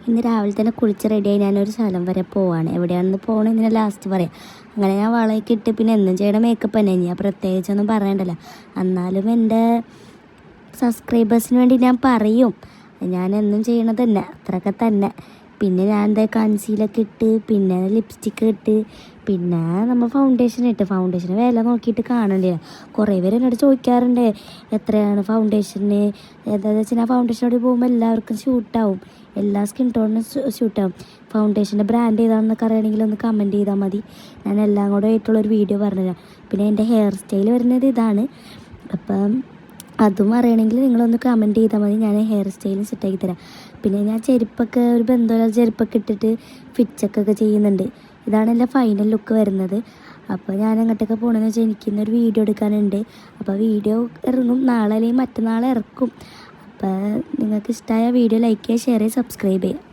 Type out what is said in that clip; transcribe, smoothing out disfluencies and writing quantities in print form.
ഇന്ന് രാവിലെ തന്നെ കുളിച്ച് റെഡിയായി ഞാനൊരു സ്ഥലം വരെ പോവാണ്. എവിടെയാണെന്ന് പോകണം ഇതിനെ ലാസ്റ്റ് പറയാം. അങ്ങനെ ഞാൻ വളയൊക്കെ ഇട്ട് പിന്നെ എന്നും ചെയ്യണ മേക്കപ്പ് തന്നെ. ഞാൻ പ്രത്യേകിച്ചൊന്നും പറയണ്ടല്ലോ. എന്നാലും എൻ്റെ സബ്സ്ക്രൈബേഴ്സിന് വേണ്ടി ഞാൻ പറയും, ഞാൻ എന്നും ചെയ്യണത് തന്നെ അത്രയൊക്കെ തന്നെ. പിന്നെ ഞാൻ എന്താ കൺസീലൊക്കെ ഇട്ട് പിന്നെ ലിപ്സ്റ്റിക്ക് ഇട്ട് പിന്നെ നമ്മൾ ഫൗണ്ടേഷൻ വില നോക്കിയിട്ട് കാണണ്ടില്ല. കുറേ പേര് എന്നോട് ചോദിക്കാറുണ്ട് എത്രയാണ് ഫൗണ്ടേഷന്. എന്താണെന്ന് വെച്ചാൽ ഞാൻ ഫൗണ്ടേഷനോട് പോകുമ്പോൾ എല്ലാവർക്കും ഷൂട്ടാവും, എല്ലാ സ്കിൻ ടോണിനും ഷൂട്ടാവും. ഫൗണ്ടേഷൻ്റെ ബ്രാൻഡ് ഏതാണെന്നൊക്കെ അറിയണമെങ്കിൽ ഒന്ന് കമൻറ്റ് ചെയ്താൽ മതി. ഞാൻ എല്ലാം കൂടെ ആയിട്ടുള്ളൊരു വീഡിയോ പറഞ്ഞുതരാം. പിന്നെ എൻ്റെ ഹെയർ സ്റ്റൈൽ വരുന്നത് ഇതാണ്. അപ്പം അതും അറിയണമെങ്കിൽ നിങ്ങളൊന്ന് കമൻറ്റ് ചെയ്താൽ മതി, ഞാൻ ഹെയർ സ്റ്റൈലും സെറ്റാക്കി തരാം. പിന്നെ ഞാൻ ചെരുപ്പൊക്കെ ഒരു ബന്ധമില്ലാത്ത ചെരുപ്പൊക്കെ ഇട്ടിട്ട് ഫിറ്റ്സൊക്കെ ചെയ്യുന്നുണ്ട്. ഇതാണ് എൻ്റെ ഫൈനൽ ലുക്ക് വരുന്നത്. അപ്പോൾ ഞാൻ അങ്ങോട്ടൊക്കെ പോകണമെന്ന് വെച്ചാൽ എനിക്കിന്നൊരു വീഡിയോ എടുക്കാനുണ്ട്. അപ്പോൾ വീഡിയോ ഇറങ്ങും നാളെ അല്ലെങ്കിൽ മറ്റന്നാൾ ഇറക്കും. അപ്പോൾ നിങ്ങൾക്ക് ഇഷ്ടമായ വീഡിയോ ലൈക്ക് ചെയ്യുക, ഷെയർ ചെയ്യുക, സബ്സ്ക്രൈബ് ചെയ്യുക.